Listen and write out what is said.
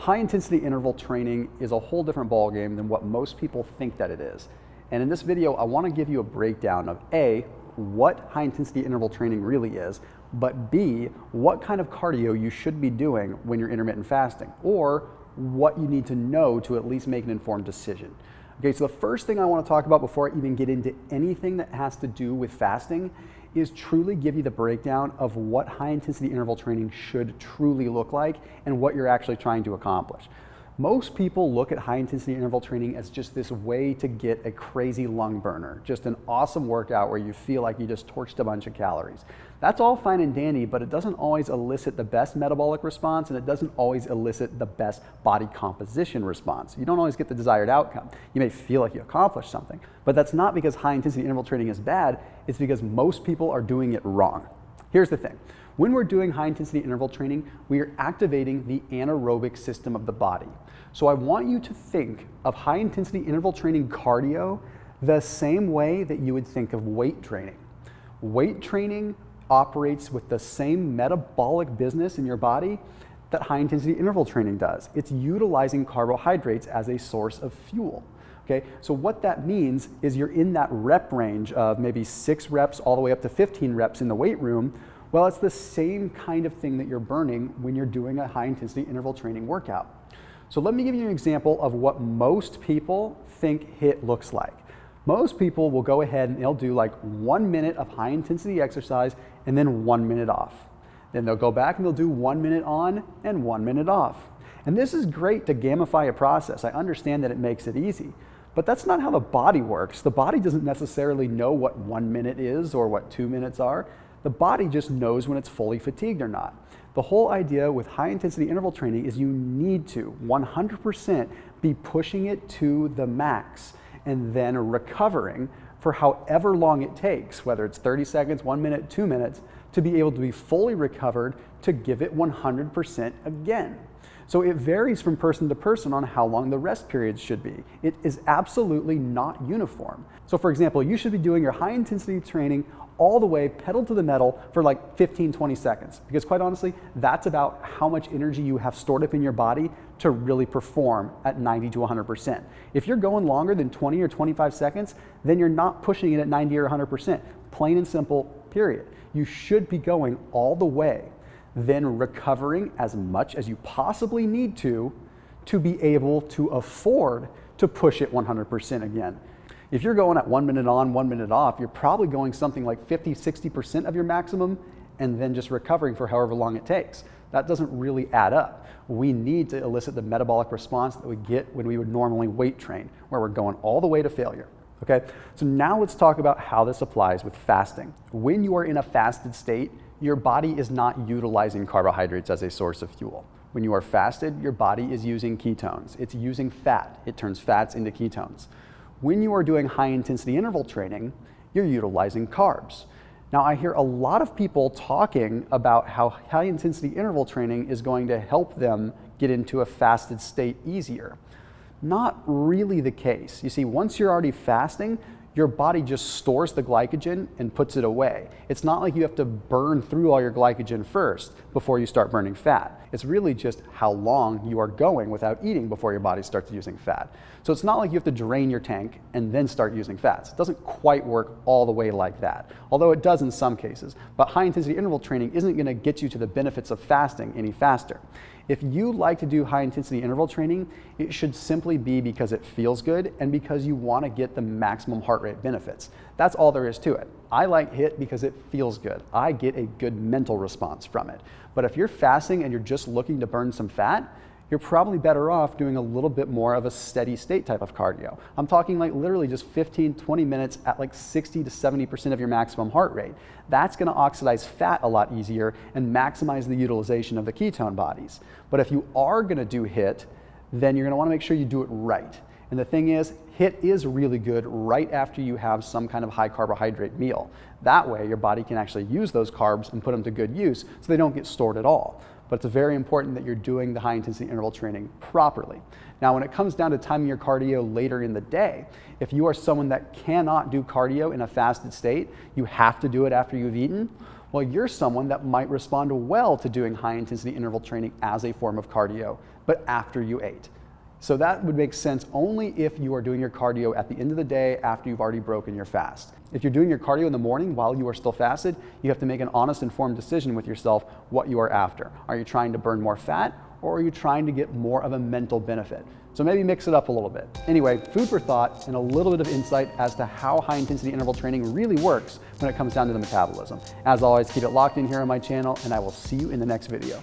high intensity interval training is a whole different ballgame than what most people think that it is. And in this video, I want to give you a breakdown of A, what high intensity interval training really is, but B, what kind of cardio you should be doing when you're intermittent fasting, or what you need to know to at least make an informed decision. Okay, so the first thing I want to talk about before I even get into anything that has to do with fasting is truly give you the breakdown of what high intensity interval training should truly look like and what you're actually trying to accomplish. Most people look at high intensity interval training as just this way to get a crazy lung burner, just an awesome workout where you feel like you just torched a bunch of calories. That's all fine and dandy, but it doesn't always elicit the best metabolic response, and it doesn't always elicit the best body composition response. You don't always get the desired outcome. You may feel like you accomplished something, but that's not because high intensity interval training is bad, it's because most people are doing it wrong. Here's the thing. When we're doing high intensity interval training, we are activating the anaerobic system of the body. So I want you to think of high intensity interval training cardio the same way that you would think of weight training. Weight training operates with the same metabolic business in your body that high intensity interval training does. It's utilizing carbohydrates as a source of fuel. Okay, so what that means is you're in that rep range of maybe 6 reps all the way up to 15 reps in the weight room. Well, it's the same kind of thing that you're burning when you're doing a high intensity interval training workout. So let me give you an example of what most people think HIIT looks like. Most people will go ahead and they'll do like 1 minute of high intensity exercise and then 1 minute off. Then they'll go back and they'll do 1 minute on and 1 minute off. And this is great to gamify a process. I understand that it makes it easy, but that's not how the body works. The body doesn't necessarily know what 1 minute is or what 2 minutes are. The body just knows when it's fully fatigued or not. The whole idea with high intensity interval training is you need to 100% be pushing it to the max and then recovering for however long it takes, whether it's 30 seconds, 1 minute, 2 minutes, to be able to be fully recovered to give it 100% again. So it varies from person to person on how long the rest periods should be. It is absolutely not uniform. So for example, you should be doing your high intensity training all the way pedal to the metal for like 15, 20 seconds. Because quite honestly, that's about how much energy you have stored up in your body to really perform at 90 to 100%. If you're going longer than 20 or 25 seconds, then you're not pushing it at 90 or 100%. Plain and simple, period. You should be going all the way, then recovering as much as you possibly need to be able to afford to push it 100% again. If you're going at 1 minute on, 1 minute off, you're probably going something like 50, 60% of your maximum and then just recovering for however long it takes. That doesn't really add up. We need to elicit the metabolic response that we get when we would normally weight train, where we're going all the way to failure. Okay, so now let's talk about how this applies with fasting. When you are in a fasted state, your body is not utilizing carbohydrates as a source of fuel. When you are fasted, your body is using ketones. It's using fat. It turns fats into ketones. When you are doing high intensity interval training, you're utilizing carbs. Now, I hear a lot of people talking about how high intensity interval training is going to help them get into a fasted state easier. Not really the case. You see, once you're already fasting, your body just stores the glycogen and puts it away. It's not like you have to burn through all your glycogen first before you start burning fat. It's really just how long you are going without eating before your body starts using fat. So it's not like you have to drain your tank and then start using fats. It doesn't quite work all the way like that, although it does in some cases. But high intensity interval training isn't going to get you to the benefits of fasting any faster. If you like to do high intensity interval training, it should simply be because it feels good and because you want to get the maximum heart rate benefits. That's all there is to it. I like HIIT because it feels good. I get a good mental response from it. But if you're fasting and you're just looking to burn some fat, you're probably better off doing a little bit more of a steady state type of cardio. I'm talking like literally just 15, 20 minutes at like 60 to 70% of your maximum heart rate. That's gonna oxidize fat a lot easier and maximize the utilization of the ketone bodies. But if you are gonna do HIIT, then you're gonna wanna make sure you do it right. And the thing is, HIIT is really good right after you have some kind of high carbohydrate meal. That way your body can actually use those carbs and put them to good use so they don't get stored at all. But it's very important that you're doing the high intensity interval training properly. Now, when it comes down to timing your cardio later in the day, if you are someone that cannot do cardio in a fasted state, you have to do it after you've eaten, well, you're someone that might respond well to doing high intensity interval training as a form of cardio. but after you ate. So that would make sense only if you are doing your cardio at the end of the day after you've already broken your fast. If you're doing your cardio in the morning while you are still fasted, you have to make an honest, informed decision with yourself what you are after. Are you trying to burn more fat, or are you trying to get more of a mental benefit? So maybe mix it up a little bit. Anyway, food for thought and a little bit of insight as to how high intensity interval training really works when it comes down to the metabolism. As always, keep it locked in here on my channel, and I will see you in the next video.